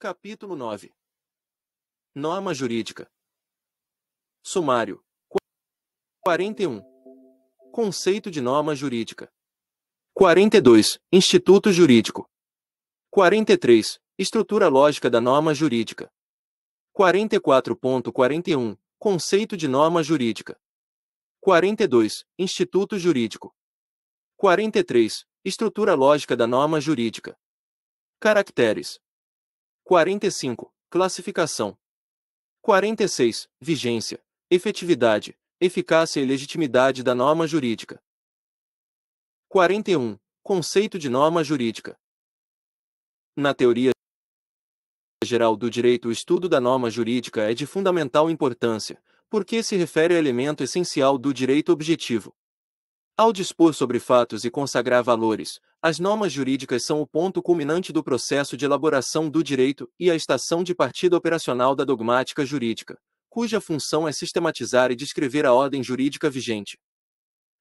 Capítulo 9. Norma jurídica. Sumário. 41. Conceito de norma jurídica. 42. Instituto jurídico. 43. Estrutura lógica da norma jurídica. 44.41. Conceito de norma jurídica. 42. Instituto jurídico. 43. Estrutura lógica da norma jurídica. Caracteres. 45. Classificação. 46. Vigência, efetividade, eficácia e legitimidade da norma jurídica. 41. Conceito de norma jurídica. Na teoria geral do direito, o estudo da norma jurídica é de fundamental importância, porque se refere ao elemento essencial do direito objetivo. Ao dispor sobre fatos e consagrar valores, as normas jurídicas são o ponto culminante do processo de elaboração do direito e a estação de partida operacional da dogmática jurídica, cuja função é sistematizar e descrever a ordem jurídica vigente.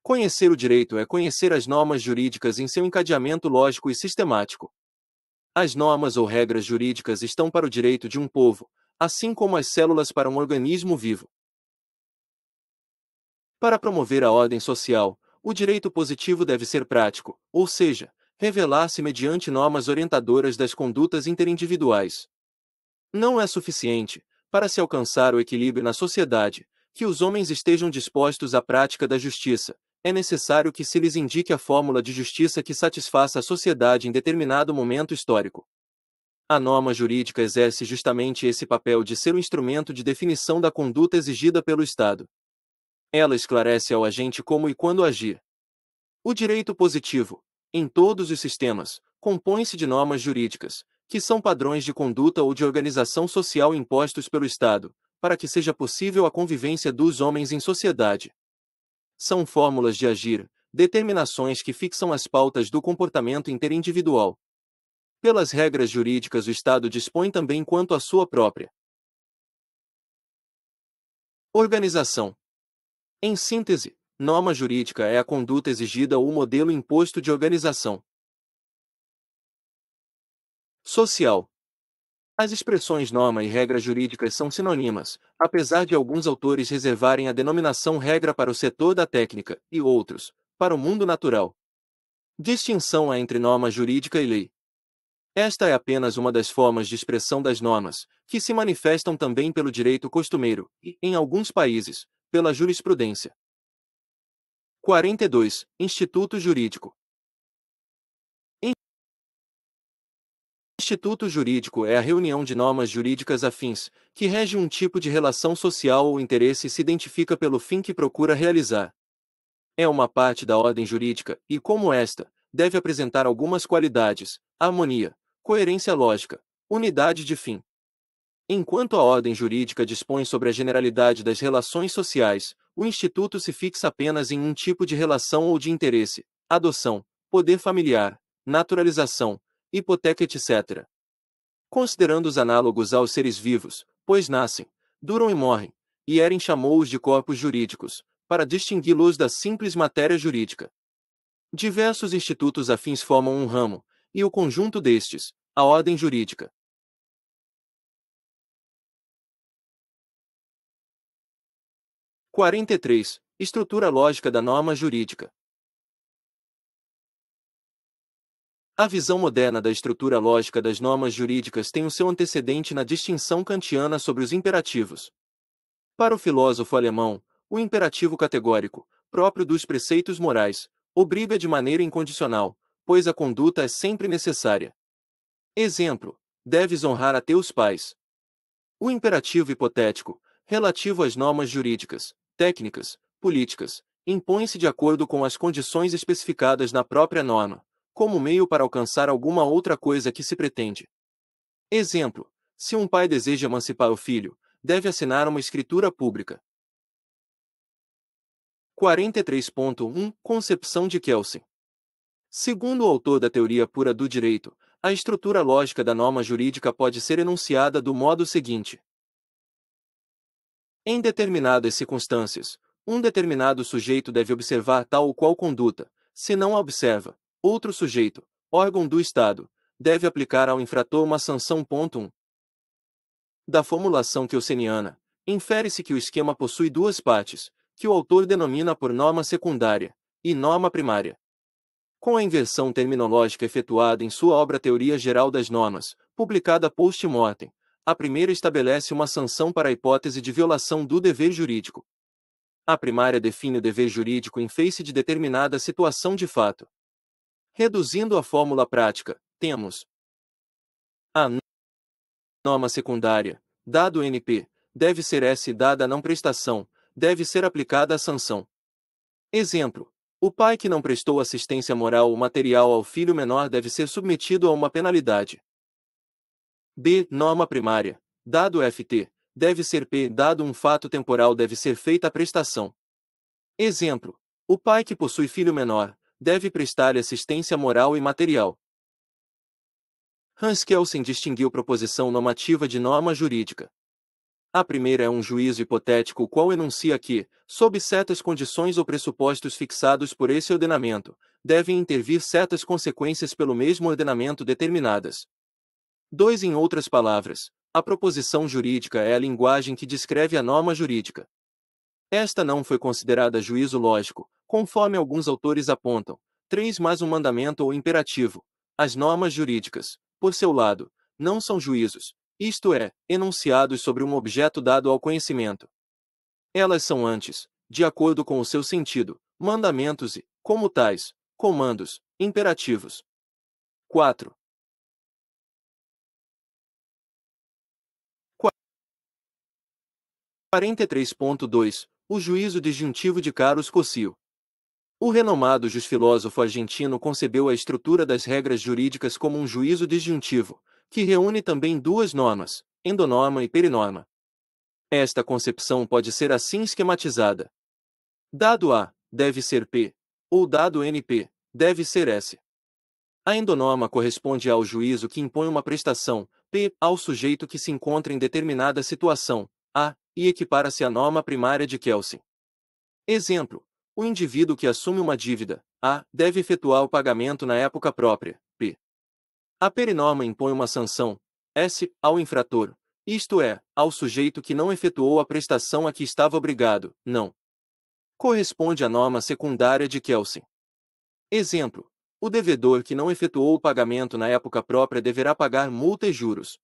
Conhecer o direito é conhecer as normas jurídicas em seu encadeamento lógico e sistemático. As normas ou regras jurídicas estão para o direito de um povo, assim como as células para um organismo vivo. Para promover a ordem social, o direito positivo deve ser prático, ou seja, revelar-se mediante normas orientadoras das condutas interindividuais. Não é suficiente, para se alcançar o equilíbrio na sociedade, que os homens estejam dispostos à prática da justiça. É necessário que se lhes indique a fórmula de justiça que satisfaça a sociedade em determinado momento histórico. A norma jurídica exerce justamente esse papel de ser o instrumento de definição da conduta exigida pelo Estado. Ela esclarece ao agente como e quando agir. O direito positivo, em todos os sistemas, compõe-se de normas jurídicas, que são padrões de conduta ou de organização social impostos pelo Estado, para que seja possível a convivência dos homens em sociedade. São fórmulas de agir, determinações que fixam as pautas do comportamento interindividual. Pelas regras jurídicas, o Estado dispõe também quanto à sua própria organização. Em síntese, norma jurídica é a conduta exigida ou o modelo imposto de organização social. As expressões norma e regra jurídicas são sinônimas, apesar de alguns autores reservarem a denominação regra para o setor da técnica, e outros, para o mundo natural. Distinção há entre norma jurídica e lei. Esta é apenas uma das formas de expressão das normas, que se manifestam também pelo direito costumeiro, e, em alguns países, pela jurisprudência. 42. Instituto jurídico. Instituto jurídico é a reunião de normas jurídicas afins, que rege um tipo de relação social ou interesse e se identifica pelo fim que procura realizar. É uma parte da ordem jurídica, e como esta, deve apresentar algumas qualidades: harmonia, coerência lógica, unidade de fim. Enquanto a ordem jurídica dispõe sobre a generalidade das relações sociais, o Instituto se fixa apenas em um tipo de relação ou de interesse: adoção, poder familiar, naturalização, hipoteca, etc. Considerando os análogos aos seres vivos, pois nascem, duram e morrem, e Hering chamou-os de corpos jurídicos, para distingui-los da simples matéria jurídica. Diversos institutos afins formam um ramo, e o conjunto destes, a ordem jurídica. / 43. Estrutura lógica da norma jurídica. A visão moderna da estrutura lógica das normas jurídicas tem o seu antecedente na distinção kantiana sobre os imperativos. Para o filósofo alemão, o imperativo categórico, próprio dos preceitos morais, obriga de maneira incondicional, pois a conduta é sempre necessária. Exemplo: deves honrar a teus pais. O imperativo hipotético, relativo às normas jurídicas, técnicas, políticas, impõe-se de acordo com as condições especificadas na própria norma, como meio para alcançar alguma outra coisa que se pretende. Exemplo: se um pai deseja emancipar o filho, deve assinar uma escritura pública. 43.1 Concepção de Kelsen. Segundo o autor da teoria pura do direito, a estrutura lógica da norma jurídica pode ser enunciada do modo seguinte: em determinadas circunstâncias, um determinado sujeito deve observar tal ou qual conduta. Se não a observa, outro sujeito, órgão do Estado, deve aplicar ao infrator uma sanção. 1. Da formulação kelseniana, infere-se que o esquema possui duas partes, que o autor denomina por norma secundária e norma primária. Com a inversão terminológica efetuada em sua obra Teoria Geral das Normas, publicada post-mortem, a primeira estabelece uma sanção para a hipótese de violação do dever jurídico. A primária define o dever jurídico em face de determinada situação de fato. Reduzindo a fórmula prática, temos a norma secundária, dado NP, deve ser S dada a não prestação, deve ser aplicada a sanção. Exemplo: o pai que não prestou assistência moral ou material ao filho menor deve ser submetido a uma penalidade. B. Norma primária, dado FT, deve ser P dado um fato temporal deve ser feita a prestação. Exemplo: o pai que possui filho menor, deve prestar-lhe assistência moral e material. Hans Kelsen distinguiu proposição normativa de norma jurídica. A primeira é um juízo hipotético o qual enuncia que, sob certas condições ou pressupostos fixados por esse ordenamento, devem intervir certas consequências pelo mesmo ordenamento determinadas. 2. Em outras palavras, a proposição jurídica é a linguagem que descreve a norma jurídica. Esta não foi considerada juízo lógico, conforme alguns autores apontam. 3. Mais um mandamento ou imperativo. As normas jurídicas, por seu lado, não são juízos, isto é, enunciados sobre um objeto dado ao conhecimento. Elas são antes, de acordo com o seu sentido, mandamentos e, como tais, comandos, imperativos. 4. 43.2 O juízo disjuntivo de Carlos Cossio. O renomado filósofo argentino concebeu a estrutura das regras jurídicas como um juízo disjuntivo, que reúne também duas normas, endonorma e perinorma. Esta concepção pode ser assim esquematizada. Dado A, deve ser P, ou dado NP, deve ser S. A endonorma corresponde ao juízo que impõe uma prestação, P, ao sujeito que se encontra em determinada situação, A, e equipara-se à norma primária de Kelsen. Exemplo: o indivíduo que assume uma dívida, A, deve efetuar o pagamento na época própria, P. A perinorma impõe uma sanção, S, ao infrator, isto é, ao sujeito que não efetuou a prestação a que estava obrigado, não. Corresponde à norma secundária de Kelsen. Exemplo: o devedor que não efetuou o pagamento na época própria deverá pagar multa e juros.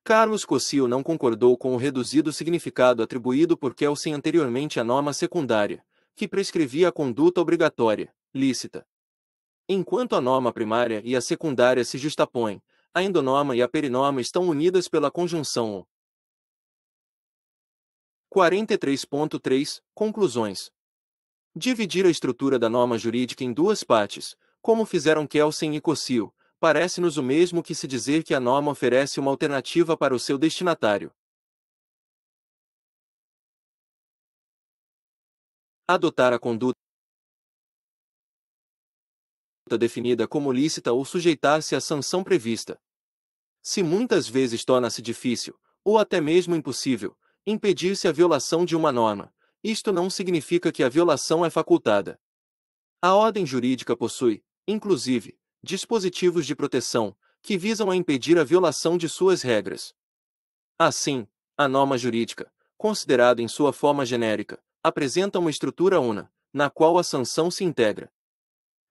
Carlos Cossio não concordou com o reduzido significado atribuído por Kelsen anteriormente à norma secundária, que prescrevia a conduta obrigatória, lícita. Enquanto a norma primária e a secundária se justapõem, a endonorma e a perinorma estão unidas pela conjunção ou. 43.3 Conclusões. Dividir a estrutura da norma jurídica em duas partes, como fizeram Kelsen e Cossio, parece-nos o mesmo que se dizer que a norma oferece uma alternativa para o seu destinatário. Adotar a conduta definida como lícita ou sujeitar-se à sanção prevista. Se muitas vezes torna-se difícil, ou até mesmo impossível, impedir-se a violação de uma norma, isto não significa que a violação é facultada. A ordem jurídica possui, inclusive, dispositivos de proteção, que visam a impedir a violação de suas regras. Assim, a norma jurídica, considerada em sua forma genérica, apresenta uma estrutura una, na qual a sanção se integra.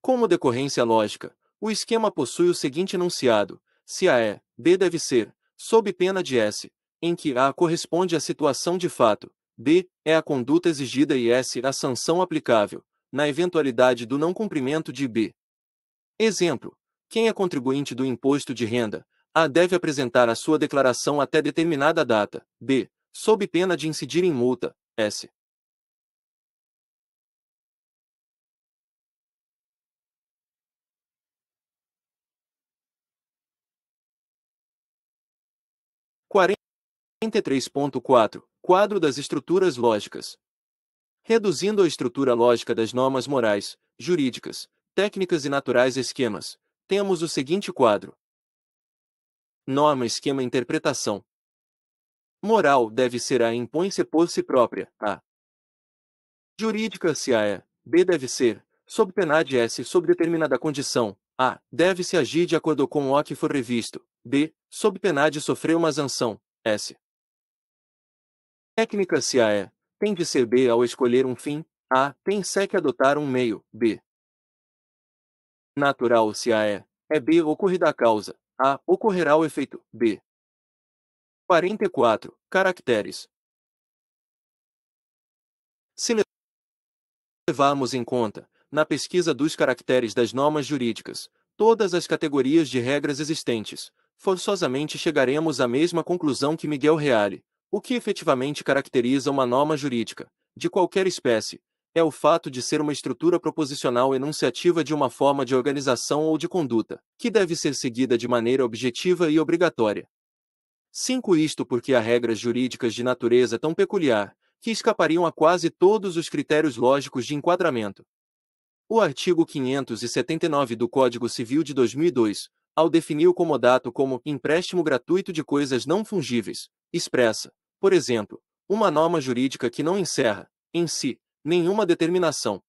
Como decorrência lógica, o esquema possui o seguinte enunciado: se A é, B deve ser, sob pena de S, em que A corresponde à situação de fato, B é a conduta exigida e S a sanção aplicável, na eventualidade do não cumprimento de B. Exemplo: quem é contribuinte do imposto de renda, A deve apresentar a sua declaração até determinada data, B, sob pena de incidir em multa, S. 43.4 Quadro das estruturas lógicas. Reduzindo a estrutura lógica das normas morais, jurídicas, técnicas e naturais esquemas, temos o seguinte quadro. Norma esquema interpretação. Moral deve ser A impõe-se por si própria, A. Jurídica se A é, B deve ser, sob pena de S. Sob determinada condição, a. Deve-se agir de acordo com o que for revisto, b. Sob pena de sofrer uma sanção, S. Técnica se a é, tem de ser b. Ao escolher um fim, a. Tem-se que adotar um meio, b. Natural se a é b. Ocorrida a causa, a. Ocorrerá o efeito, b. 44. Caracteres. Se levarmos em conta, na pesquisa dos caracteres das normas jurídicas, todas as categorias de regras existentes, forçosamente chegaremos à mesma conclusão que Miguel Reale. O que efetivamente caracteriza uma norma jurídica, de qualquer espécie, é o fato de ser uma estrutura proposicional enunciativa de uma forma de organização ou de conduta, que deve ser seguida de maneira objetiva e obrigatória. 5. Isto porque há regras jurídicas de natureza tão peculiar, que escapariam a quase todos os critérios lógicos de enquadramento. O artigo 579 do Código Civil de 2002, ao definir o comodato como empréstimo gratuito de coisas não fungíveis, expressa, por exemplo, uma norma jurídica que não encerra, em si, nenhuma determinação.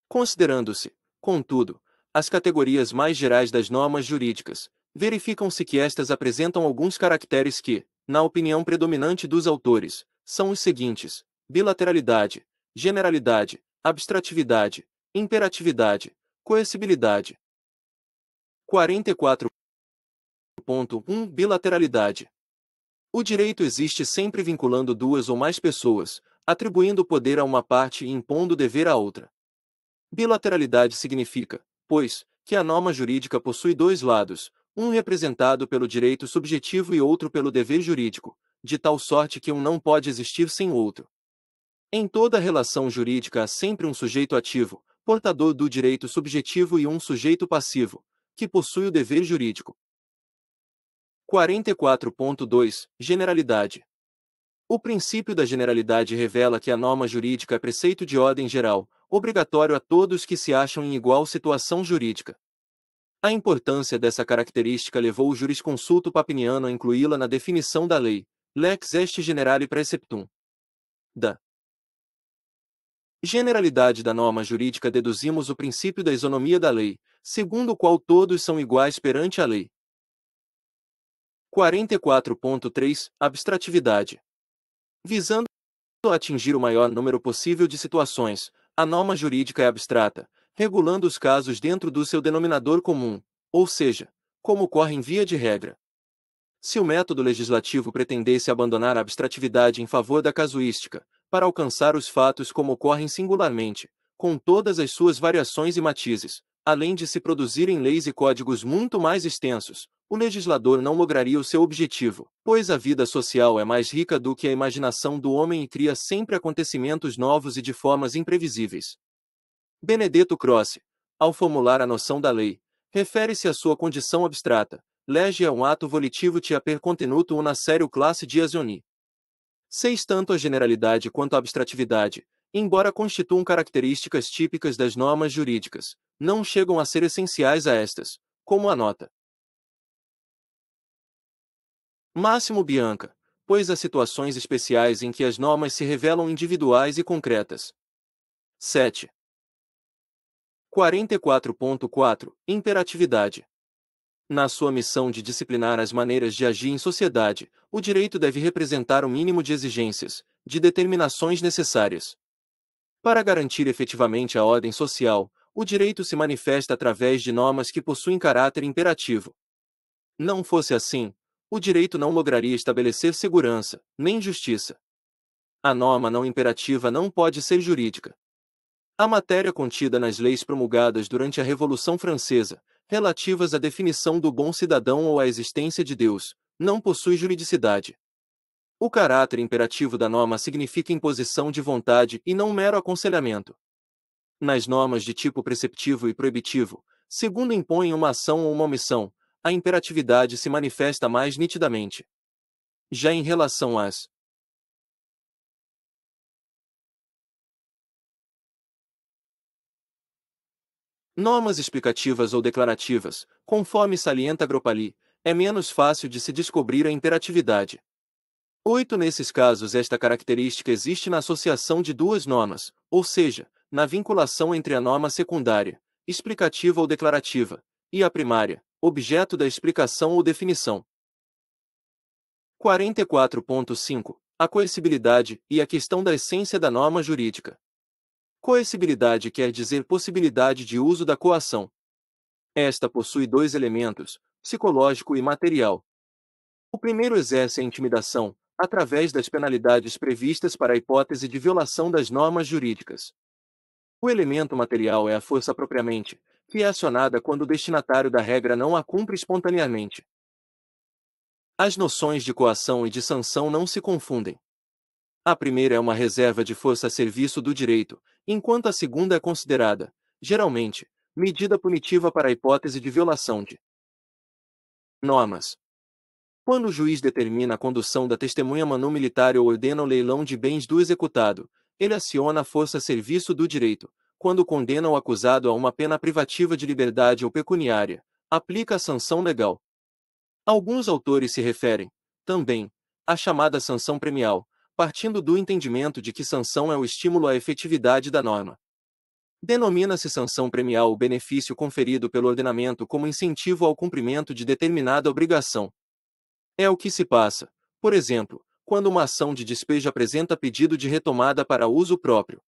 Considerando-se, contudo, as categorias mais gerais das normas jurídicas, verificam-se que estas apresentam alguns caracteres que, na opinião predominante dos autores, são os seguintes: bilateralidade, generalidade, abstratividade, imperatividade, coercibilidade. 44.1 Bilateralidade. O direito existe sempre vinculando duas ou mais pessoas, atribuindo poder a uma parte e impondo dever à outra. Bilateralidade significa, pois, que a norma jurídica possui dois lados, um representado pelo direito subjetivo e outro pelo dever jurídico, de tal sorte que um não pode existir sem o outro. Em toda relação jurídica há sempre um sujeito ativo, portador do direito subjetivo e um sujeito passivo, que possui o dever jurídico. 44.2 Generalidade. O princípio da generalidade revela que a norma jurídica é preceito de ordem geral, obrigatório a todos que se acham em igual situação jurídica. A importância dessa característica levou o jurisconsulto papiniano a incluí-la na definição da lei, lex est generale praeceptum. Da generalidade da norma jurídica deduzimos o princípio da isonomia da lei, segundo o qual todos são iguais perante a lei. 44.3 Abstratividade. Visando atingir o maior número possível de situações, a norma jurídica é abstrata, regulando os casos dentro do seu denominador comum, ou seja, como ocorre em via de regra. Se o método legislativo pretendesse abandonar a abstratividade em favor da casuística, para alcançar os fatos como ocorrem singularmente, com todas as suas variações e matizes, além de se produzirem leis e códigos muito mais extensos, o legislador não lograria o seu objetivo, pois a vida social é mais rica do que a imaginação do homem e cria sempre acontecimentos novos e de formas imprevisíveis. Benedetto Croce, ao formular a noção da lei, refere-se à sua condição abstrata. Lege é um ato volitivo tia per contenuto una sério classe dias oni. 6. Tanto a generalidade quanto a abstratividade, embora constituam características típicas das normas jurídicas, não chegam a ser essenciais a estas, como anota Máximo Bianca, pois há situações especiais em que as normas se revelam individuais e concretas. 7. 44.4 Imperatividade. Na sua missão de disciplinar as maneiras de agir em sociedade, o direito deve representar o mínimo de exigências, de determinações necessárias. Para garantir efetivamente a ordem social, o direito se manifesta através de normas que possuem caráter imperativo. Não fosse assim, o direito não lograria estabelecer segurança, nem justiça. A norma não imperativa não pode ser jurídica. A matéria contida nas leis promulgadas durante a Revolução Francesa, relativas à definição do bom cidadão ou à existência de Deus, não possui juridicidade. O caráter imperativo da norma significa imposição de vontade e não mero aconselhamento. Nas normas de tipo preceptivo e proibitivo, segundo impõem uma ação ou uma omissão, a imperatividade se manifesta mais nitidamente. Já em relação às normas explicativas ou declarativas, conforme salienta Gropali, é menos fácil de se descobrir a imperatividade. 8. Nesses casos, esta característica existe na associação de duas normas, ou seja, na vinculação entre a norma secundária, explicativa ou declarativa, e a primária, objeto da explicação ou definição. 44.5. A coercibilidade e a questão da essência da norma jurídica. Coercibilidade quer dizer possibilidade de uso da coação. Esta possui dois elementos, psicológico e material. O primeiro exerce a intimidação, através das penalidades previstas para a hipótese de violação das normas jurídicas. O elemento material é a força propriamente, que é acionada quando o destinatário da regra não a cumpre espontaneamente. As noções de coação e de sanção não se confundem. A primeira é uma reserva de força a serviço do direito, enquanto a segunda é considerada, geralmente, medida punitiva para a hipótese de violação de normas. Quando o juiz determina a condução da testemunha manu militar ou ordena o leilão de bens do executado, ele aciona a força a serviço do direito. Quando condena o acusado a uma pena privativa de liberdade ou pecuniária, aplica a sanção legal. Alguns autores se referem, também, à chamada sanção premial, partindo do entendimento de que sanção é o estímulo à efetividade da norma. Denomina-se sanção premial o benefício conferido pelo ordenamento como incentivo ao cumprimento de determinada obrigação. É o que se passa, por exemplo, quando uma ação de despejo apresenta pedido de retomada para uso próprio.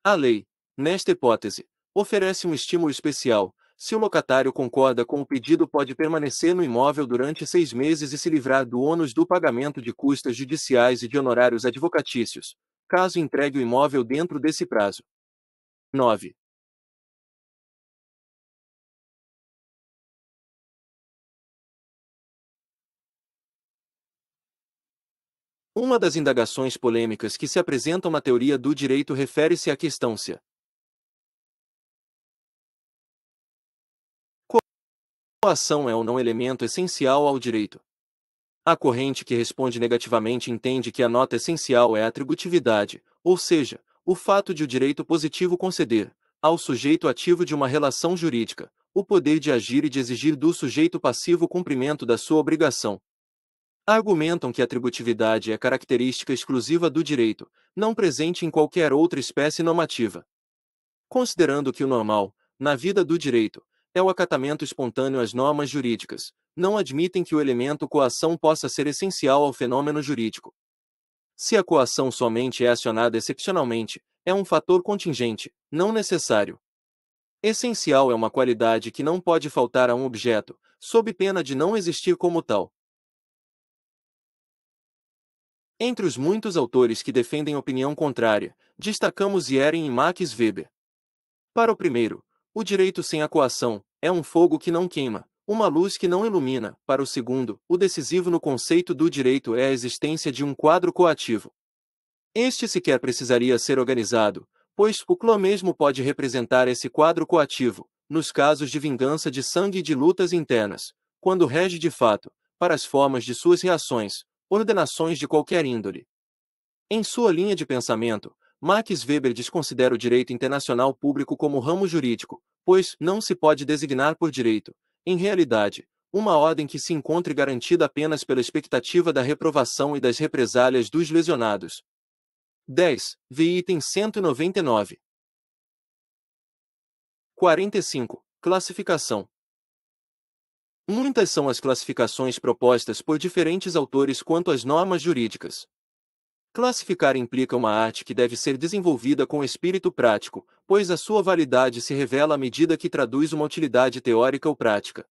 A lei, nesta hipótese, oferece um estímulo especial. Se o locatário concorda com o pedido, pode permanecer no imóvel durante 6 meses e se livrar do ônus do pagamento de custas judiciais e de honorários advocatícios, caso entregue o imóvel dentro desse prazo. 9. Uma das indagações polêmicas que se apresentam na teoria do direito refere-se à questão se a coação é ou não elemento essencial ao direito. A corrente que responde negativamente entende que a nota essencial é a atributividade, ou seja, o fato de o direito positivo conceder, ao sujeito ativo de uma relação jurídica, o poder de agir e de exigir do sujeito passivo o cumprimento da sua obrigação. Argumentam que a atributividade é característica exclusiva do direito, não presente em qualquer outra espécie normativa. Considerando que o normal, na vida do direito, é o acatamento espontâneo às normas jurídicas, não admitem que o elemento coação possa ser essencial ao fenômeno jurídico. Se a coação somente é acionada excepcionalmente, é um fator contingente, não necessário. Essencial é uma qualidade que não pode faltar a um objeto, sob pena de não existir como tal. Entre os muitos autores que defendem opinião contrária, destacamos Yeren e Max Weber. Para o primeiro, o direito sem a coação é um fogo que não queima, uma luz que não ilumina. Para o segundo, o decisivo no conceito do direito é a existência de um quadro coativo. Este sequer precisaria ser organizado, pois o clã mesmo pode representar esse quadro coativo, nos casos de vingança de sangue e de lutas internas, quando rege de fato, para as formas de suas reações, ordenações de qualquer índole. Em sua linha de pensamento, Max Weber desconsidera o direito internacional público como ramo jurídico, pois não se pode designar por direito, em realidade, uma ordem que se encontre garantida apenas pela expectativa da reprovação e das represálias dos lesionados. 10. Vi item 199. 45. Classificação. Muitas são as classificações propostas por diferentes autores quanto às normas jurídicas. Classificar implica uma arte que deve ser desenvolvida com espírito prático, pois a sua validade se revela à medida que traduz uma utilidade teórica ou prática.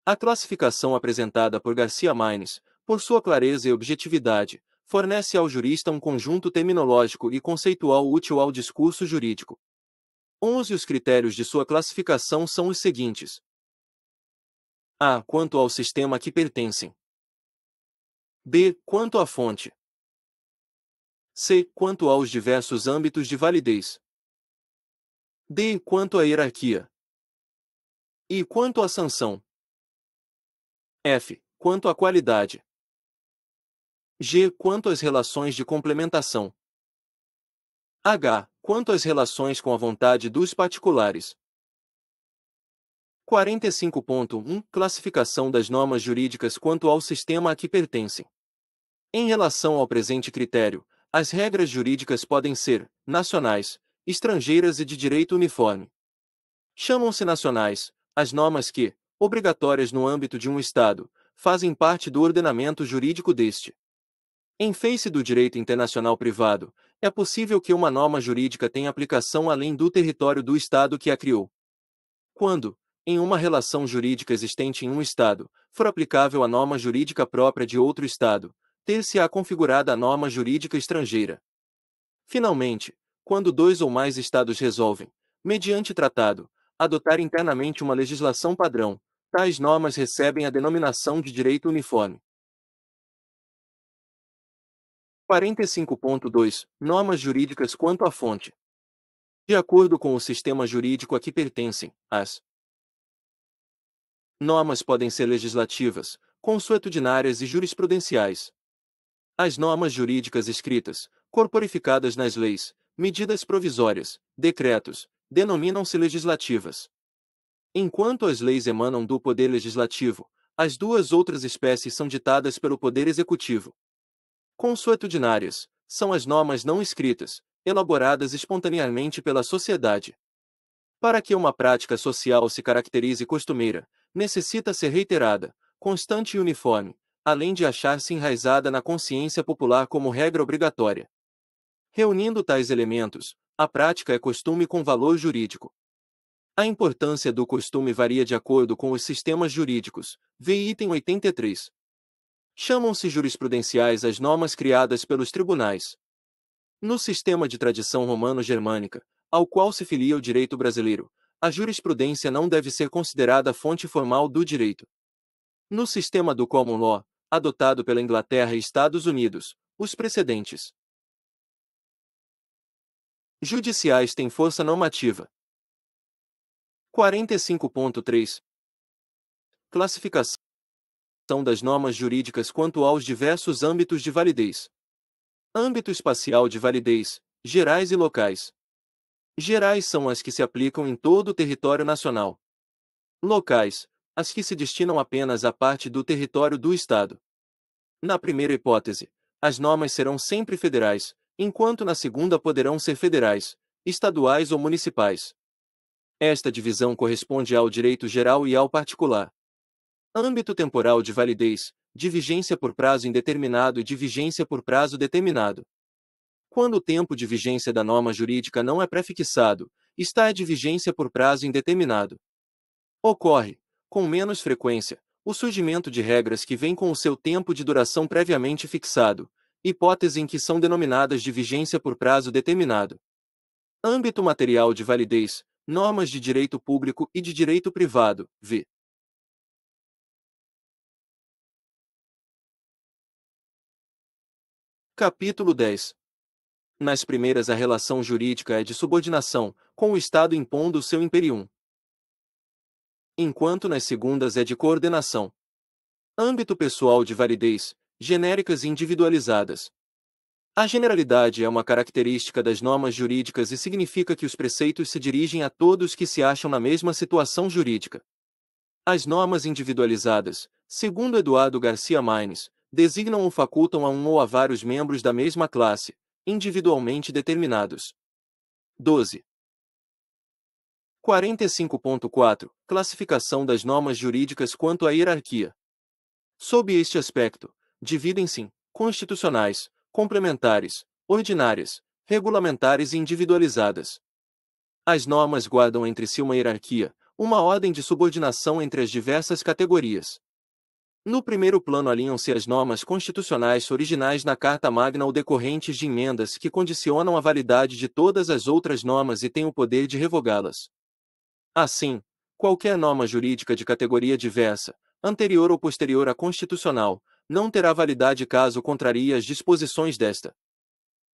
A classificação apresentada por Garcia Marques, por sua clareza e objetividade, fornece ao jurista um conjunto terminológico e conceitual útil ao discurso jurídico. 11. Os critérios de sua classificação são os seguintes. A. Quanto ao sistema a que pertencem. B. Quanto à fonte. C. Quanto aos diversos âmbitos de validez. D. Quanto à hierarquia. E quanto à sanção. F. Quanto à qualidade. G. Quanto às relações de complementação. H. Quanto às relações com a vontade dos particulares. 45.1 Classificação das normas jurídicas quanto ao sistema a que pertencem. Em relação ao presente critério, as regras jurídicas podem ser nacionais, estrangeiras e de direito uniforme. Chamam-se nacionais as normas que, obrigatórias no âmbito de um Estado, fazem parte do ordenamento jurídico deste. Em face do direito internacional privado, é possível que uma norma jurídica tenha aplicação além do território do Estado que a criou. Quando, em uma relação jurídica existente em um Estado, for aplicável a norma jurídica própria de outro Estado, ter-se-á configurada a norma jurídica estrangeira. Finalmente, quando dois ou mais Estados resolvem, mediante tratado, adotar internamente uma legislação padrão, tais normas recebem a denominação de direito uniforme. 45.2 Normas jurídicas quanto à fonte. De acordo com o sistema jurídico a que pertencem, as normas podem ser legislativas, consuetudinárias e jurisprudenciais. As normas jurídicas escritas, corporificadas nas leis, medidas provisórias, decretos, denominam-se legislativas. Enquanto as leis emanam do Poder Legislativo, as duas outras espécies são ditadas pelo Poder Executivo. Consuetudinárias são as normas não escritas, elaboradas espontaneamente pela sociedade. Para que uma prática social se caracterize costumeira, necessita ser reiterada, constante e uniforme, além de achar-se enraizada na consciência popular como regra obrigatória. Reunindo tais elementos, a prática é costume com valor jurídico. A importância do costume varia de acordo com os sistemas jurídicos, vê item 83. Chamam-se jurisprudenciais as normas criadas pelos tribunais. No sistema de tradição romano-germânica, ao qual se filia o direito brasileiro, a jurisprudência não deve ser considerada fonte formal do direito. No sistema do common law, adotado pela Inglaterra e Estados Unidos, os precedentes judiciais têm força normativa. 45.3 Classificação das normas jurídicas quanto aos diversos âmbitos de validez. Âmbito espacial de validez, gerais e locais. Gerais são as que se aplicam em todo o território nacional. Locais, as que se destinam apenas à parte do território do Estado. Na primeira hipótese, as normas serão sempre federais, enquanto na segunda poderão ser federais, estaduais ou municipais. Esta divisão corresponde ao direito geral e ao particular. Âmbito temporal de validez, de vigência por prazo indeterminado e de vigência por prazo determinado. Quando o tempo de vigência da norma jurídica não é prefixado, está de vigência por prazo indeterminado. Ocorre, com menos frequência, o surgimento de regras que vêm com o seu tempo de duração previamente fixado, hipótese em que são denominadas de vigência por prazo determinado. Âmbito material de validez, normas de direito público e de direito privado, v. Capítulo 10. Nas primeiras a relação jurídica é de subordinação, com o Estado impondo o seu imperium. Enquanto nas segundas é de coordenação. Âmbito pessoal de validez, genéricas e individualizadas. A generalidade é uma característica das normas jurídicas e significa que os preceitos se dirigem a todos que se acham na mesma situação jurídica. As normas individualizadas, segundo Eduardo Garcia Maines, designam ou facultam a um ou a vários membros da mesma classe, individualmente determinados. 12. 45.4 Classificação das normas jurídicas quanto à hierarquia. Sob este aspecto, dividem-se em constitucionais, complementares, ordinárias, regulamentares e individualizadas. As normas guardam entre si uma hierarquia, uma ordem de subordinação entre as diversas categorias. No primeiro plano alinham-se as normas constitucionais originais na Carta Magna ou decorrentes de emendas que condicionam a validade de todas as outras normas e têm o poder de revogá-las. Assim, qualquer norma jurídica de categoria diversa, anterior ou posterior à constitucional, não terá validade caso contrarie as disposições desta.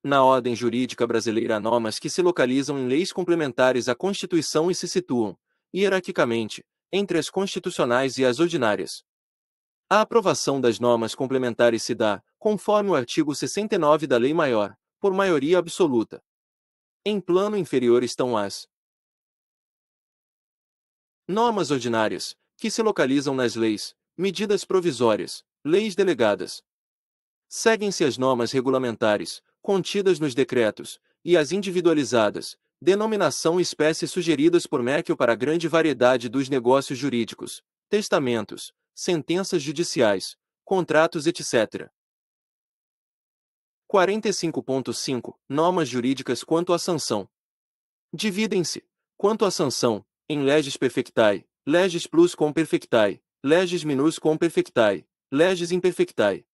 Na ordem jurídica brasileira há normas que se localizam em leis complementares à Constituição e se situam, hierarquicamente, entre as constitucionais e as ordinárias. A aprovação das normas complementares se dá, conforme o artigo 69 da Lei Maior, por maioria absoluta. Em plano inferior estão as normas ordinárias, que se localizam nas leis, medidas provisórias, leis delegadas. Seguem-se as normas regulamentares, contidas nos decretos, e as individualizadas, denominação e espécie sugeridas por Merkel para a grande variedade dos negócios jurídicos, testamentos, sentenças judiciais, contratos etc. 45.5 Normas jurídicas quanto à sanção. Dividem-se, quanto à sanção, em leges perfectae, leges plus com perfectae, leges minus com perfectae, leges imperfectae.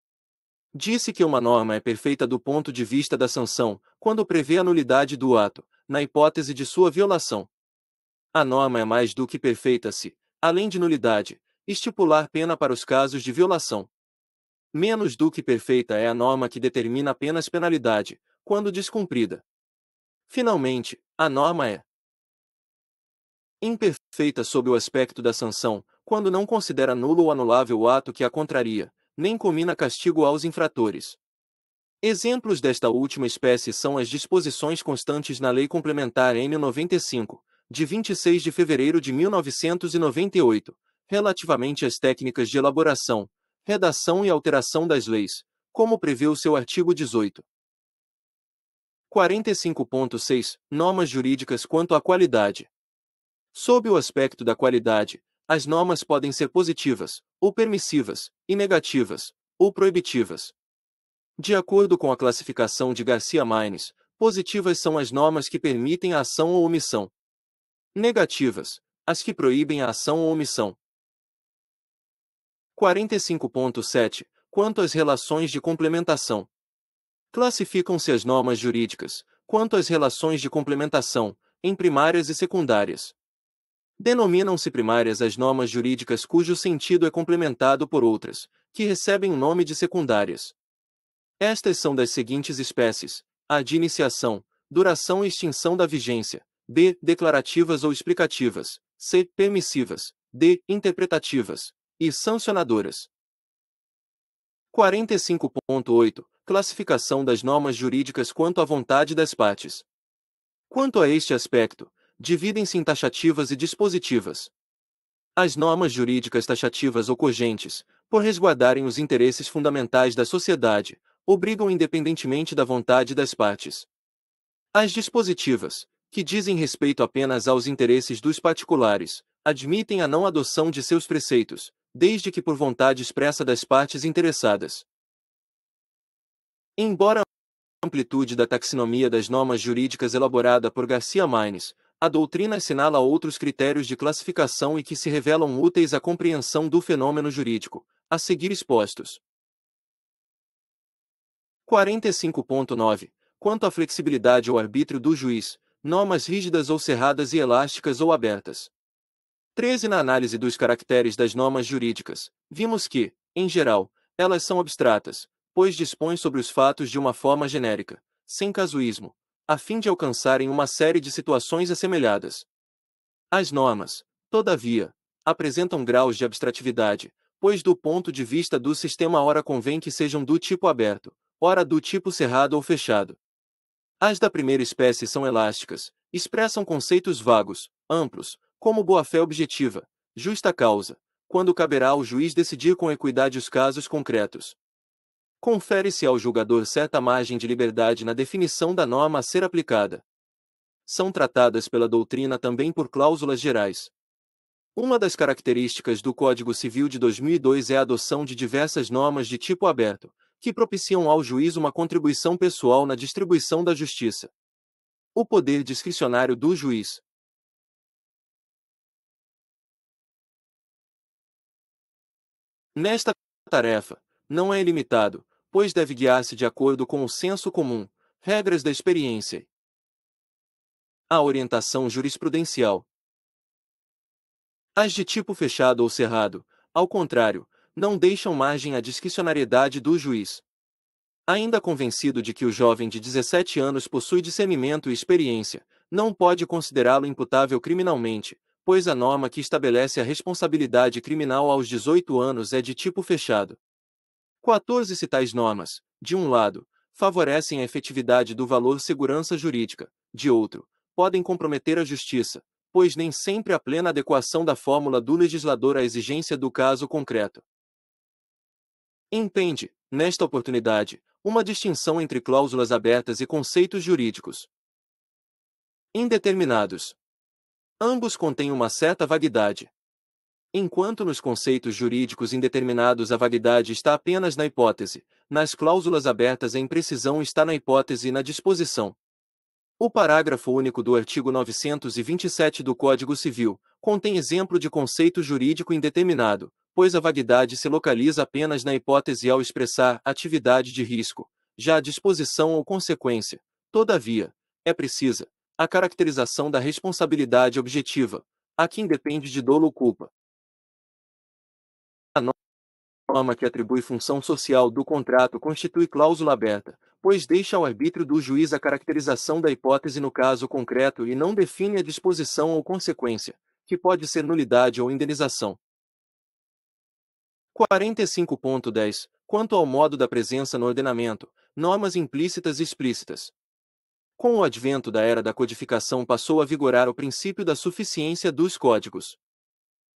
Disse que uma norma é perfeita do ponto de vista da sanção, quando prevê a nulidade do ato, na hipótese de sua violação. A norma é mais do que perfeita se, além de nulidade, estipular pena para os casos de violação. Menos do que perfeita é a norma que determina apenas penalidade, quando descumprida. Finalmente, a norma é imperfeita sob o aspecto da sanção, quando não considera nulo ou anulável o ato que a contraria, nem comina castigo aos infratores. Exemplos desta última espécie são as disposições constantes na Lei Complementar N. 95, de 26 de fevereiro de 1998, relativamente às técnicas de elaboração, redação e alteração das leis, como prevê o seu artigo 18. 45.6 Normas jurídicas quanto à qualidade. Sob o aspecto da qualidade, as normas podem ser positivas, ou permissivas, e negativas, ou proibitivas. De acordo com a classificação de Garcia-Marnes, positivas são as normas que permitem a ação ou omissão. Negativas, as que proíbem a ação ou omissão. 45.7 Quanto às relações de complementação. Classificam-se as normas jurídicas, quanto às relações de complementação, em primárias e secundárias. Denominam-se primárias as normas jurídicas cujo sentido é complementado por outras, que recebem o nome de secundárias. Estas são das seguintes espécies: a de iniciação, duração e extinção da vigência, b. declarativas ou explicativas, c. permissivas, d. interpretativas, e sancionadoras. 45.8 Classificação das normas jurídicas quanto à vontade das partes. Quanto a este aspecto, dividem-se em taxativas e dispositivas. As normas jurídicas taxativas ou cogentes, por resguardarem os interesses fundamentais da sociedade, obrigam independentemente da vontade das partes. As dispositivas, que dizem respeito apenas aos interesses dos particulares, admitem a não adoção de seus preceitos, desde que por vontade expressa das partes interessadas. Embora a amplitude da taxonomia das normas jurídicas elaborada por Garcia-Marnes, a doutrina assinala outros critérios de classificação e que se revelam úteis à compreensão do fenômeno jurídico, a seguir expostos. 45.9 Quanto à flexibilidade ou arbítrio do juiz, normas rígidas ou cerradas e elásticas ou abertas. 13 Na análise dos caracteres das normas jurídicas, vimos que, em geral, elas são abstratas, pois dispõem sobre os fatos de uma forma genérica, sem casuísmo, a fim de alcançarem uma série de situações assemelhadas. As normas, todavia, apresentam graus de abstratividade, pois do ponto de vista do sistema ora convém que sejam do tipo aberto, ora do tipo cerrado ou fechado. As da primeira espécie são elásticas, expressam conceitos vagos, amplos, como boa-fé objetiva, justa causa, quando caberá ao juiz decidir com equidade os casos concretos. Confere-se ao julgador certa margem de liberdade na definição da norma a ser aplicada. São tratadas pela doutrina também por cláusulas gerais. Uma das características do Código Civil de 2002 é a adoção de diversas normas de tipo aberto, que propiciam ao juiz uma contribuição pessoal na distribuição da justiça. O poder discricionário do juiz. Nesta tarefa, não é ilimitado, pois deve guiar-se de acordo com o senso comum, regras da experiência. A orientação jurisprudencial. As de tipo fechado ou cerrado, ao contrário, não deixam margem à discricionariedade do juiz. Ainda convencido de que o jovem de 17 anos possui discernimento e experiência, não pode considerá-lo imputável criminalmente, pois a norma que estabelece a responsabilidade criminal aos 18 anos é de tipo fechado. 14 Se tais normas, de um lado, favorecem a efetividade do valor segurança jurídica, de outro, podem comprometer a justiça, pois nem sempre a plena adequação da fórmula do legislador à exigência do caso concreto. Impende, nesta oportunidade, uma distinção entre cláusulas abertas e conceitos jurídicos indeterminados. Ambos contêm uma certa vaguidade. Enquanto nos conceitos jurídicos indeterminados a vaguidade está apenas na hipótese, nas cláusulas abertas a imprecisão está na hipótese e na disposição. O parágrafo único do artigo 927 do Código Civil contém exemplo de conceito jurídico indeterminado, pois a vaguidade se localiza apenas na hipótese ao expressar atividade de risco, já a disposição ou consequência, todavia, é precisa a caracterização da responsabilidade objetiva, a que independe de dolo ou culpa. A norma que atribui função social do contrato constitui cláusula aberta, pois deixa ao arbítrio do juiz a caracterização da hipótese no caso concreto e não define a disposição ou consequência, que pode ser nulidade ou indenização. 45.10 Quanto ao modo da presença no ordenamento, normas implícitas e explícitas. Com o advento da era da codificação passou a vigorar o princípio da suficiência dos códigos.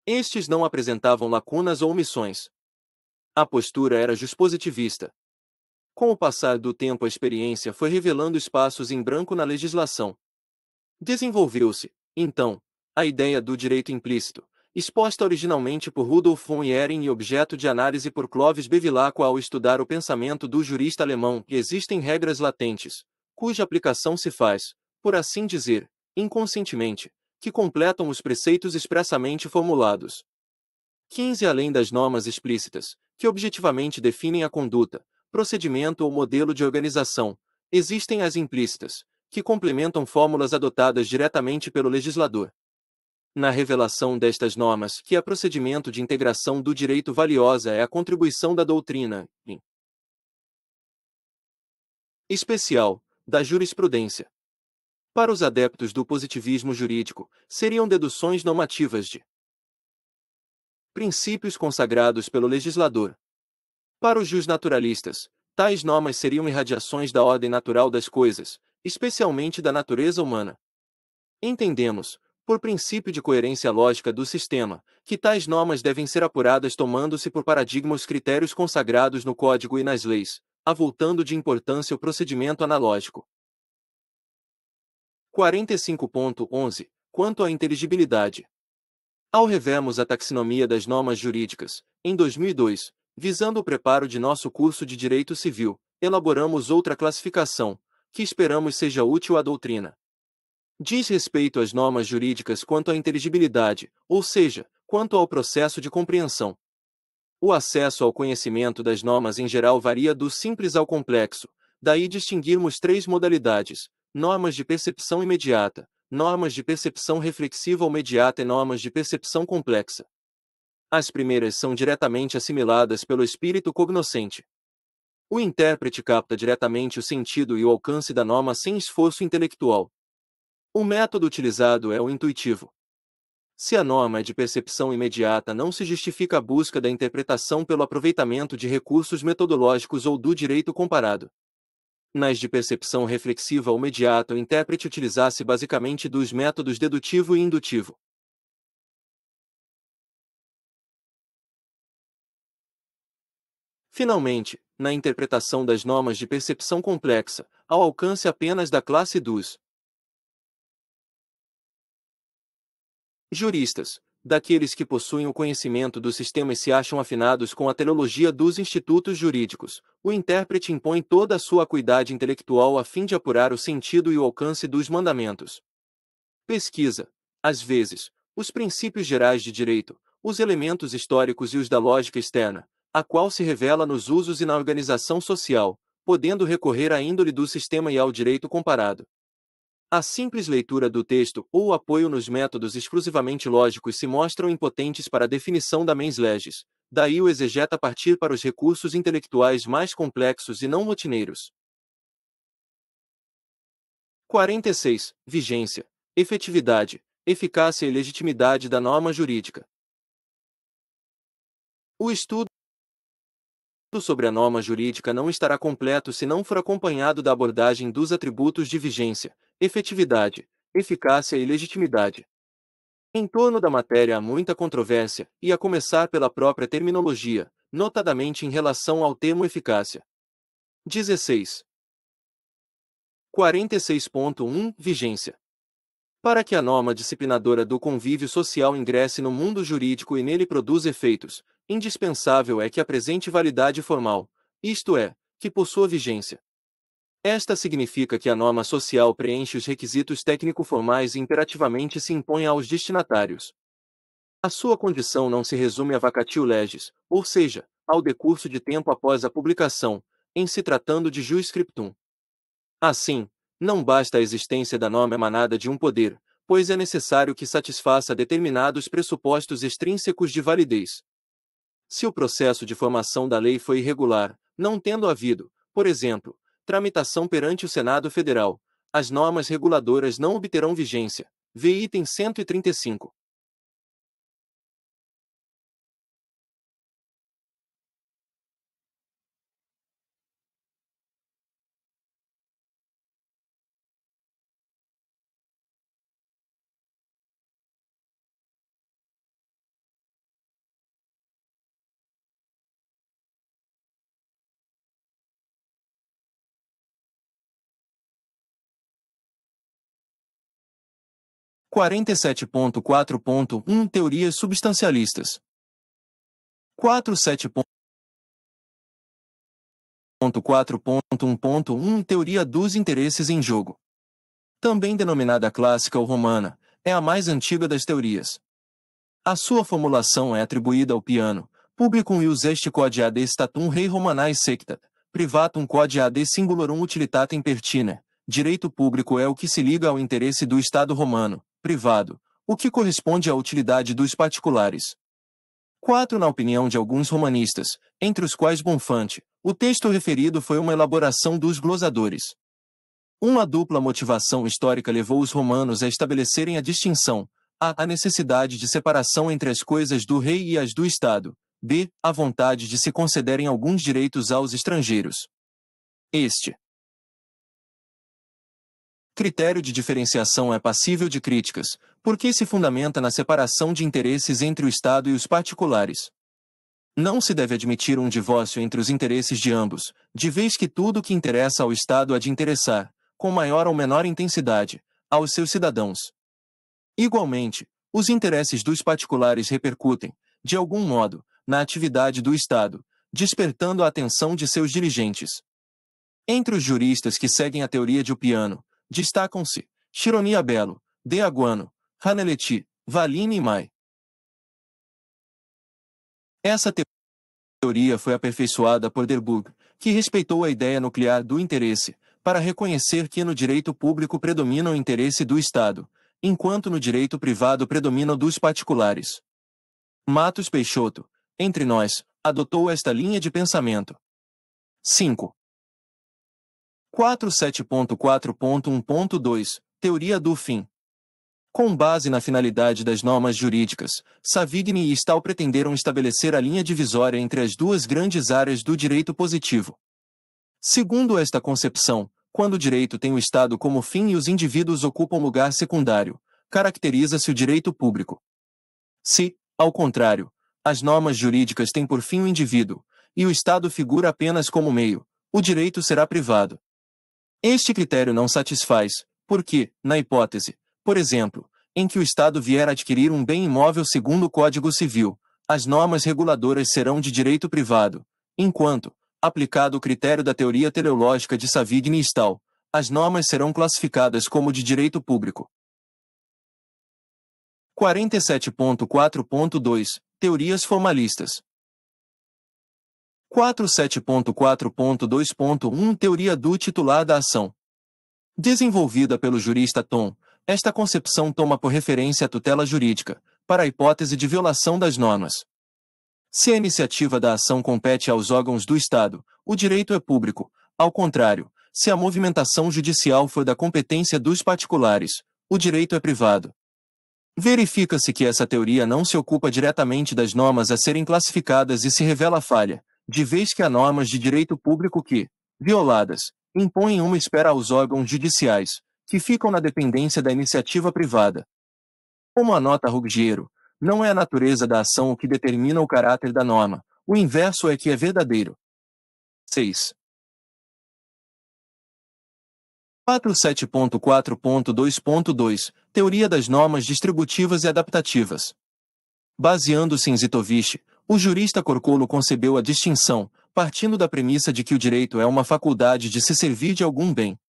Estes não apresentavam lacunas ou omissões. A postura era dispositivista. Com o passar do tempo a experiência foi revelando espaços em branco na legislação. Desenvolveu-se, então, a ideia do direito implícito, exposta originalmente por Rudolf von Ehring e objeto de análise por Clovis Bevilacqua ao estudar o pensamento do jurista alemão, que existem regras latentes, cuja aplicação se faz, por assim dizer, inconscientemente, que completam os preceitos expressamente formulados. 15 Além das normas explícitas, que objetivamente definem a conduta, procedimento ou modelo de organização, existem as implícitas, que complementam fórmulas adotadas diretamente pelo legislador. Na revelação destas normas, que é procedimento de integração do direito valiosa é a contribuição da doutrina, em especial, da jurisprudência. Para os adeptos do positivismo jurídico, seriam deduções normativas de princípios consagrados pelo legislador. Para os justnaturalistas, tais normas seriam irradiações da ordem natural das coisas, especialmente da natureza humana. Entendemos, por princípio de coerência lógica do sistema, que tais normas devem ser apuradas tomando-se por paradigma os critérios consagrados no Código e nas leis, avultando de importância o procedimento analógico. 45.11 Quanto à inteligibilidade. Ao revermos a taxonomia das normas jurídicas, em 2002, visando o preparo de nosso curso de Direito Civil, elaboramos outra classificação, que esperamos seja útil à doutrina. Diz respeito às normas jurídicas quanto à inteligibilidade, ou seja, quanto ao processo de compreensão. O acesso ao conhecimento das normas em geral varia do simples ao complexo, daí distinguirmos três modalidades: normas de percepção imediata, normas de percepção reflexiva ou mediata e normas de percepção complexa. As primeiras são diretamente assimiladas pelo espírito cognoscente. O intérprete capta diretamente o sentido e o alcance da norma sem esforço intelectual. O método utilizado é o intuitivo. Se a norma é de percepção imediata, não se justifica a busca da interpretação pelo aproveitamento de recursos metodológicos ou do direito comparado. Nas de percepção reflexiva ou mediata, o intérprete utilizasse basicamente dos métodos dedutivo e indutivo. Finalmente, na interpretação das normas de percepção complexa, ao alcance apenas da classe dos juristas, daqueles que possuem o conhecimento do sistema e se acham afinados com a teleologia dos institutos jurídicos, o intérprete impõe toda a sua acuidade intelectual a fim de apurar o sentido e o alcance dos mandamentos. Pesquisa, às vezes, os princípios gerais de direito, os elementos históricos e os da lógica externa, a qual se revela nos usos e na organização social, podendo recorrer à índole do sistema e ao direito comparado. A simples leitura do texto ou o apoio nos métodos exclusivamente lógicos se mostram impotentes para a definição da mens legis, daí o exegeta partir para os recursos intelectuais mais complexos e não rotineiros. 46. Vigência, efetividade, eficácia e legitimidade da norma jurídica. O estudo sobre a norma jurídica não estará completo se não for acompanhado da abordagem dos atributos de vigência, efetividade, eficácia e legitimidade. Em torno da matéria há muita controvérsia, e a começar pela própria terminologia, notadamente em relação ao termo eficácia. 16. 46.1 Vigência. Para que a norma disciplinadora do convívio social ingresse no mundo jurídico e nele produza efeitos, indispensável é que apresente validade formal, isto é, que possua vigência. Esta significa que a norma social preenche os requisitos técnico-formais e imperativamente se impõe aos destinatários. A sua condição não se resume a vacatio legis, ou seja, ao decurso de tempo após a publicação, em se tratando de jus scriptum. Assim, não basta a existência da norma emanada de um poder, pois é necessário que satisfaça determinados pressupostos extrínsecos de validez. Se o processo de formação da lei foi irregular, não tendo havido, por exemplo, tramitação perante o Senado Federal, as normas reguladoras não obterão vigência. Vê item 135. – 47.4.1 Teorias substancialistas. 47.4.1.1 Teoria dos interesses em jogo. Também denominada clássica ou romana, é a mais antiga das teorias. A sua formulação é atribuída ao Piano, publicum ius est quod ad statum rei Romanae sectat, privatum quod ad singularum utilitatem pertine. Direito público é o que se liga ao interesse do Estado romano, privado, o que corresponde à utilidade dos particulares. 4. Na opinião de alguns romanistas, entre os quais Bonfante, o texto referido foi uma elaboração dos glosadores. Uma dupla motivação histórica levou os romanos a estabelecerem a distinção: a necessidade de separação entre as coisas do rei e as do Estado, b. a vontade de se concederem alguns direitos aos estrangeiros. Este critério de diferenciação é passível de críticas, porque se fundamenta na separação de interesses entre o Estado e os particulares. Não se deve admitir um divórcio entre os interesses de ambos, de vez que tudo o que interessa ao Estado há de interessar, com maior ou menor intensidade, aos seus cidadãos. Igualmente, os interesses dos particulares repercutem, de algum modo, na atividade do Estado, despertando a atenção de seus dirigentes. Entre os juristas que seguem a teoria de Oppiano, destacam-se Chironia Bello, De Aguano, Ranelletti, Vallini e Mai. Essa teoria foi aperfeiçoada por Derburg, que respeitou a ideia nuclear do interesse, para reconhecer que no direito público predomina o interesse do Estado, enquanto no direito privado predomina o dos particulares. Matos Peixoto, entre nós, adotou esta linha de pensamento. 5. 47.4.1.2 Teoria do fim. Com base na finalidade das normas jurídicas, Savigny e Stahl pretenderam estabelecer a linha divisória entre as duas grandes áreas do direito positivo. Segundo esta concepção, quando o direito tem o Estado como fim e os indivíduos ocupam lugar secundário, caracteriza-se o direito público. Se, ao contrário, as normas jurídicas têm por fim o indivíduo, e o Estado figura apenas como meio, o direito será privado. Este critério não satisfaz, porque, na hipótese, por exemplo, em que o Estado vier a adquirir um bem imóvel segundo o Código Civil, as normas reguladoras serão de direito privado, enquanto, aplicado o critério da teoria teleológica de Savigny e Stahl, as normas serão classificadas como de direito público. 47.4.2 Teorias formalistas. 47.4.2.1 Teoria do titular da ação. Desenvolvida pelo jurista Thom, esta concepção toma por referência a tutela jurídica, para a hipótese de violação das normas. Se a iniciativa da ação compete aos órgãos do Estado, o direito é público; ao contrário, se a movimentação judicial for da competência dos particulares, o direito é privado. Verifica-se que essa teoria não se ocupa diretamente das normas a serem classificadas e se revela falha, de vez que há normas de direito público que, violadas, impõem uma espera aos órgãos judiciais, que ficam na dependência da iniciativa privada. Como anota Ruggiero, não é a natureza da ação o que determina o caráter da norma, O inverso é que é verdadeiro. 6. 47.4.2.2 Teoria das normas distributivas e adaptativas. Baseando-se em Zitovich, o jurista Corcolo concebeu a distinção, partindo da premissa de que o direito é uma faculdade de se servir de algum bem.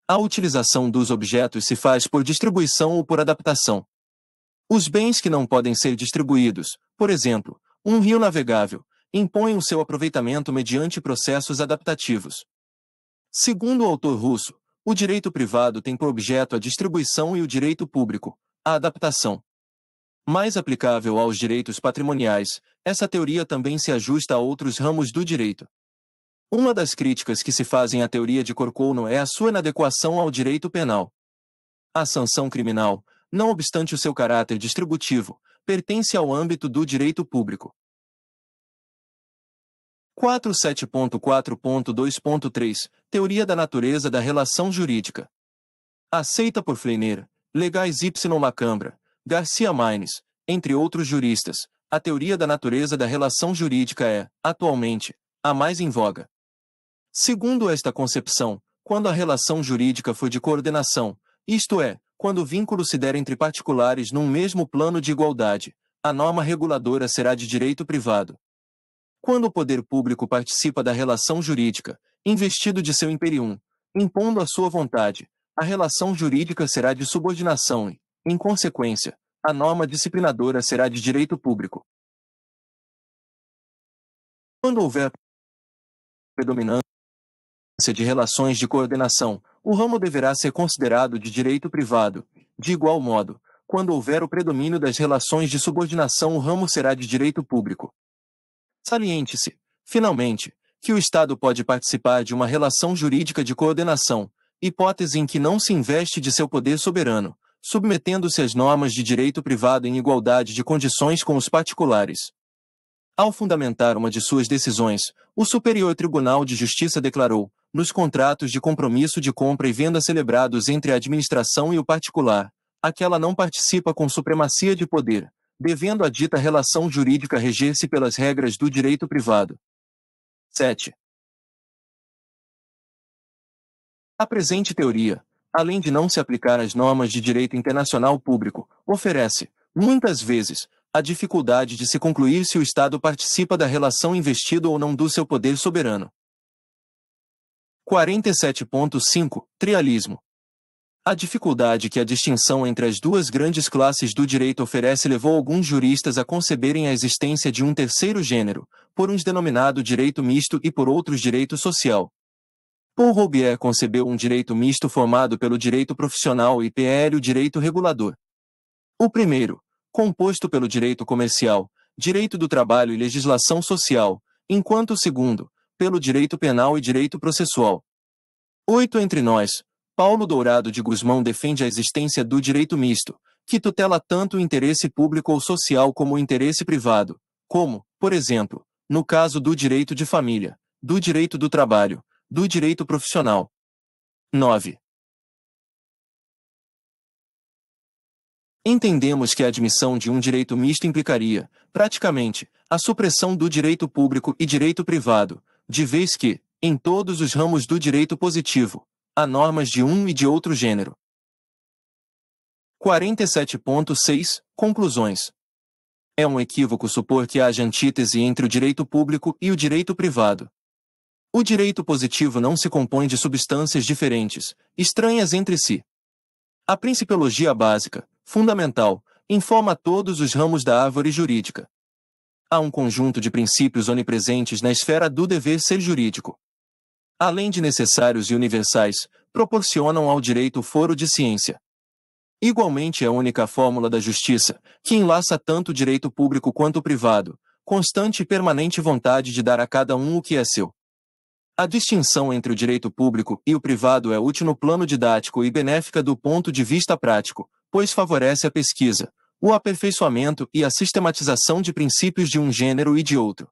A utilização dos objetos se faz por distribuição ou por adaptação. Os bens que não podem ser distribuídos, por exemplo, um rio navegável, impõem o seu aproveitamento mediante processos adaptativos. Segundo o autor russo, o direito privado tem por objeto a distribuição e o direito público, a adaptação. Mais aplicável aos direitos patrimoniais, essa teoria também se ajusta a outros ramos do direito. Uma das críticas que se fazem à teoria de Corcolo é a sua inadequação ao direito penal. A sanção criminal, não obstante o seu caráter distributivo, pertence ao âmbito do direito público. 47.4.2.3 Teoria da natureza da relação jurídica. Aceita por Fleiner, Legais Y. Macambra, Garcia Maines, entre outros juristas, a teoria da natureza da relação jurídica é, atualmente, a mais em voga. Segundo esta concepção, quando a relação jurídica for de coordenação, isto é, quando o vínculo se der entre particulares num mesmo plano de igualdade, a norma reguladora será de direito privado. Quando o poder público participa da relação jurídica, investido de seu imperium, impondo a sua vontade, a relação jurídica será de subordinação e, em consequência, a norma disciplinadora será de direito público. Quando houver predominância de relações de coordenação, o ramo deverá ser considerado de direito privado. De igual modo, quando houver o predomínio das relações de subordinação, o ramo será de direito público. Saliente-se, finalmente, que o Estado pode participar de uma relação jurídica de coordenação, hipótese em que não se investe de seu poder soberano, submetendo-se às normas de direito privado em igualdade de condições com os particulares. Ao fundamentar uma de suas decisões, o Superior Tribunal de Justiça declarou, nos contratos de compromisso de compra e venda celebrados entre a administração e o particular, aquela não participa com supremacia de poder, devendo a dita relação jurídica reger-se pelas regras do direito privado. 7. A presente teoria, além de não se aplicar às normas de direito internacional público, oferece, muitas vezes, a dificuldade de se concluir se o Estado participa da relação investido ou não do seu poder soberano. 47.5 Trialismo. A dificuldade que a distinção entre as duas grandes classes do direito oferece levou alguns juristas a conceberem a existência de um terceiro gênero, por uns denominado direito misto e por outros direito social. Paul Roubier concebeu um direito misto formado pelo direito profissional e o direito regulador. O primeiro, composto pelo direito comercial, direito do trabalho e legislação social, enquanto o segundo, pelo direito penal e direito processual. 8 Entre nós, Paulo Dourado de Guzmão defende a existência do direito misto, que tutela tanto o interesse público ou social como o interesse privado, como, por exemplo, no caso do direito de família, do direito do trabalho, do direito profissional. 9. Entendemos que a admissão de um direito misto implicaria, praticamente, a supressão do direito público e direito privado, de vez que, em todos os ramos do direito positivo, há normas de um e de outro gênero. 47.6 Conclusões. É um equívoco supor que haja antítese entre o direito público e o direito privado. O direito positivo não se compõe de substâncias diferentes, estranhas entre si. A principiologia básica, fundamental, informa todos os ramos da árvore jurídica. Há um conjunto de princípios onipresentes na esfera do dever ser jurídico. Além de necessários e universais, proporcionam ao direito o foro de ciência. Igualmente é a única fórmula da justiça, que enlaça tanto o direito público quanto o privado, constante e permanente vontade de dar a cada um o que é seu. A distinção entre o direito público e o privado é útil no plano didático e benéfica do ponto de vista prático, pois favorece a pesquisa, o aperfeiçoamento e a sistematização de princípios de um gênero e de outro.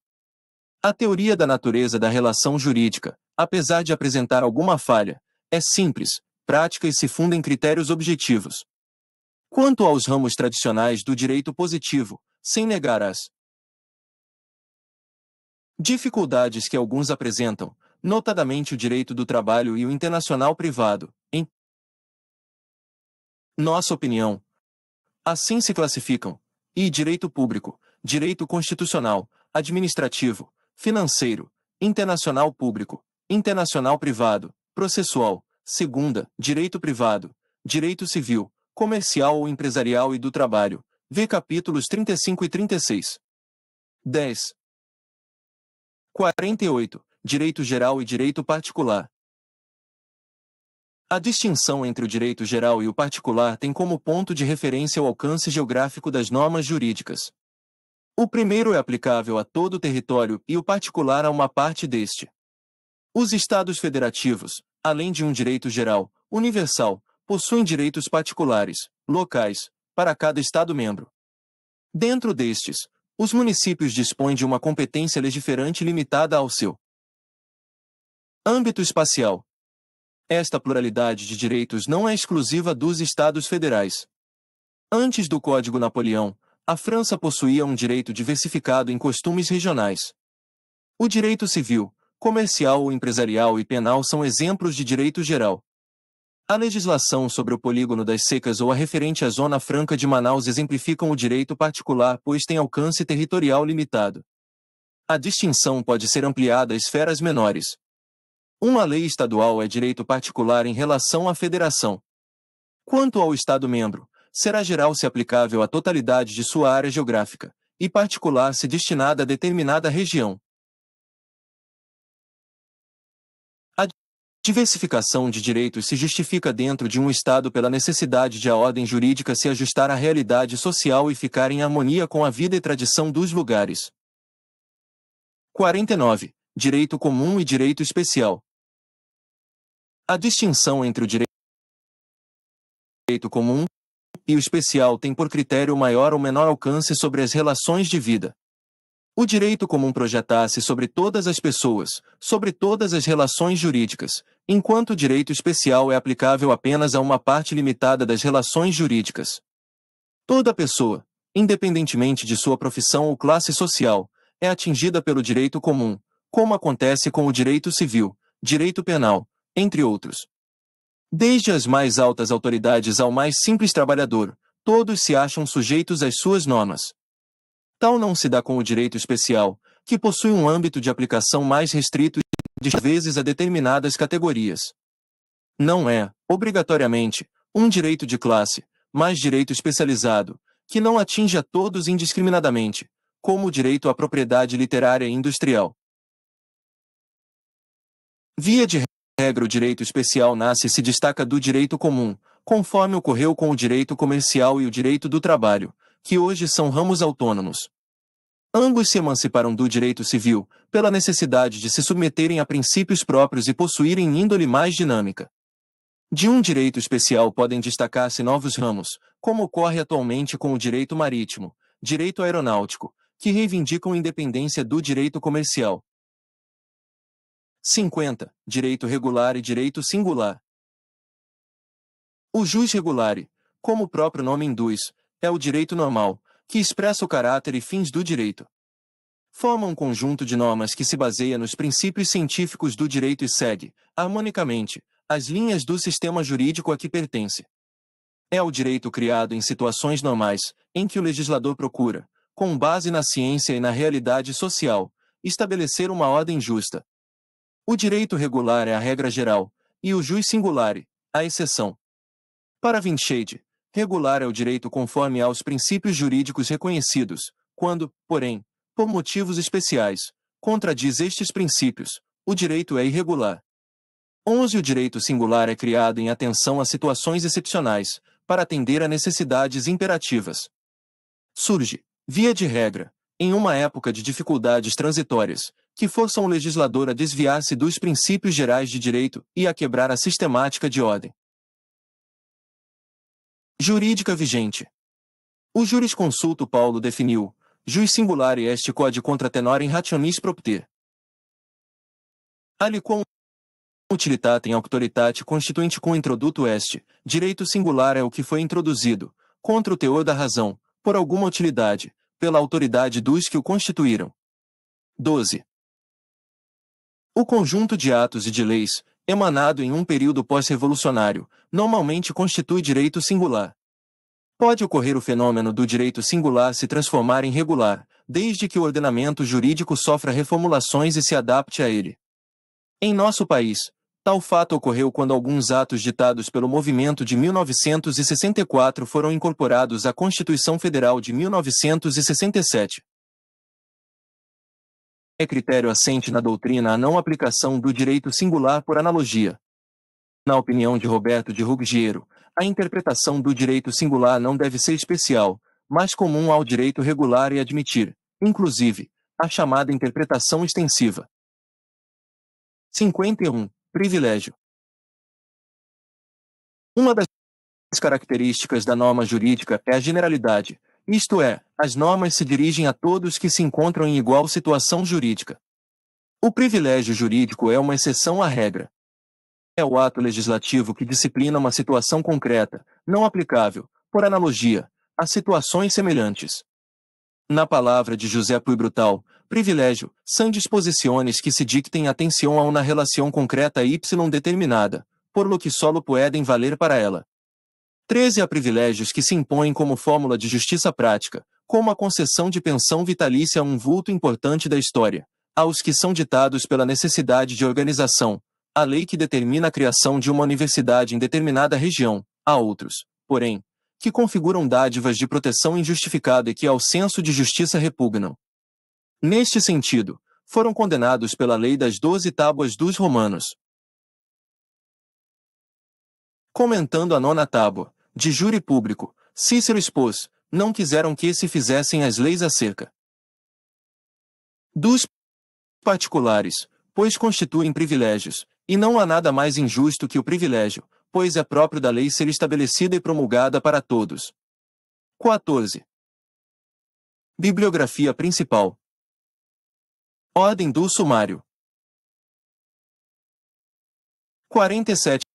A teoria da natureza da relação jurídica, apesar de apresentar alguma falha, é simples, prática e se funda em critérios objetivos. Quanto aos ramos tradicionais do direito positivo, sem negar as Dificuldades que alguns apresentam, notadamente o direito do trabalho e o internacional privado, em nossa opinião, assim se classificam: direito público, direito constitucional, administrativo, financeiro, internacional público, internacional privado, processual, segunda, direito privado, direito civil, comercial ou empresarial e do trabalho. Vê capítulos 35 e 36. 10. 48. Direito geral e direito particular. A distinção entre o direito geral e o particular tem como ponto de referência o alcance geográfico das normas jurídicas. O primeiro é aplicável a todo o território e o particular a uma parte deste. Os Estados federativos, além de um direito geral, universal, possuem direitos particulares, locais, para cada Estado-membro. Dentro destes, os municípios dispõem de uma competência legiferante limitada ao seu âmbito espacial. Esta pluralidade de direitos não é exclusiva dos Estados federais. Antes do Código Napoleão, a França possuía um direito diversificado em costumes regionais. O direito civil, comercial ou empresarial e penal são exemplos de direito geral. A legislação sobre o polígono das secas ou a referente à Zona Franca de Manaus exemplificam o direito particular, pois tem alcance territorial limitado. A distinção pode ser ampliada a esferas menores. Uma lei estadual é direito particular em relação à federação. Quanto ao Estado-membro, será geral se aplicável à totalidade de sua área geográfica, e particular se destinada a determinada região. A diversificação de direitos se justifica dentro de um Estado pela necessidade de a ordem jurídica se ajustar à realidade social e ficar em harmonia com a vida e tradição dos lugares. 49. Direito comum e direito especial. A distinção entre o direito comum e o especial tem por critério maior ou menor alcance sobre as relações de vida. O direito comum projeta-se sobre todas as pessoas, sobre todas as relações jurídicas, enquanto o direito especial é aplicável apenas a uma parte limitada das relações jurídicas. Toda pessoa, independentemente de sua profissão ou classe social, é atingida pelo direito comum, como acontece com o direito civil, direito penal, entre outros. Desde as mais altas autoridades ao mais simples trabalhador, todos se acham sujeitos às suas normas. Tal não se dá com o direito especial, que possui um âmbito de aplicação mais restrito e, de vezes, a determinadas categorias. Não é, obrigatoriamente, um direito de classe, mas direito especializado, que não atinge a todos indiscriminadamente, como o direito à propriedade literária e industrial. Via de regra, o direito especial nasce e se destaca do direito comum, conforme ocorreu com o direito comercial e o direito do trabalho, que hoje são ramos autônomos. Ambos se emanciparam do direito civil, pela necessidade de se submeterem a princípios próprios e possuírem índole mais dinâmica. De um direito especial podem destacar-se novos ramos, como ocorre atualmente com o direito marítimo, direito aeronáutico, que reivindicam independência do direito comercial. 50. Direito regular e direito singular. O jus regulare, como o próprio nome induz, é o direito normal, que expressa o caráter e fins do direito. Forma um conjunto de normas que se baseia nos princípios científicos do direito e segue, harmonicamente, as linhas do sistema jurídico a que pertence. É o direito criado em situações normais, em que o legislador procura, com base na ciência e na realidade social, estabelecer uma ordem justa. O direito regular é a regra geral, e o jus singulare, a exceção. Para Vinchade, regular é o direito conforme aos princípios jurídicos reconhecidos, quando, porém, por motivos especiais, contradiz estes princípios, o direito é irregular. 11. O direito singular é criado em atenção a situações excepcionais, para atender a necessidades imperativas. Surge, via de regra, em uma época de dificuldades transitórias, que forçam o legislador a desviar-se dos princípios gerais de direito e a quebrar a sistemática de ordem jurídica vigente. O jurisconsulto Paulo definiu, jus singulare est quod contra tenorem rationis propter. Aliquam utilitatem auctoritate constituinte cum introduto est, direito singular é o que foi introduzido, contra o teor da razão, por alguma utilidade, pela autoridade dos que o constituíram. 12. O conjunto de atos e de leis, emanado em um período pós-revolucionário, normalmente constitui direito singular. Pode ocorrer o fenômeno do direito singular se transformar em regular, desde que o ordenamento jurídico sofra reformulações e se adapte a ele. Em nosso país, tal fato ocorreu quando alguns atos ditados pelo movimento de 1964 foram incorporados à Constituição Federal de 1967. É critério assente na doutrina a não aplicação do direito singular por analogia. Na opinião de Roberto de Ruggiero, a interpretação do direito singular não deve ser especial, mas comum ao direito regular e admitir, inclusive, a chamada interpretação extensiva. 51. Privilégio. Uma das características da norma jurídica é a generalidade, isto é, as normas se dirigem a todos que se encontram em igual situação jurídica. O privilégio jurídico é uma exceção à regra. É o ato legislativo que disciplina uma situação concreta, não aplicável, por analogia, a situações semelhantes. Na palavra de José Puy Brutal, privilégio, são disposições que se dictem atenção a uma relação concreta y determinada, por lo que solo pueden valer para ela. 13 há privilégios que se impõem como fórmula de justiça prática, como a concessão de pensão vitalícia a um vulto importante da história, aos que são ditados pela necessidade de organização, a lei que determina a criação de uma universidade em determinada região, a outros, porém, que configuram dádivas de proteção injustificada e que ao senso de justiça repugnam. Neste sentido, foram condenados pela lei das 12 tábuas dos Romanos. Comentando a 9ª tábua, de júri público, Cícero expôs, não quiseram que se fizessem as leis acerca dos particulares, pois constituem privilégios, e não há nada mais injusto que o privilégio, pois é próprio da lei ser estabelecida e promulgada para todos. 14. Bibliografia principal. Ordem do sumário. 47.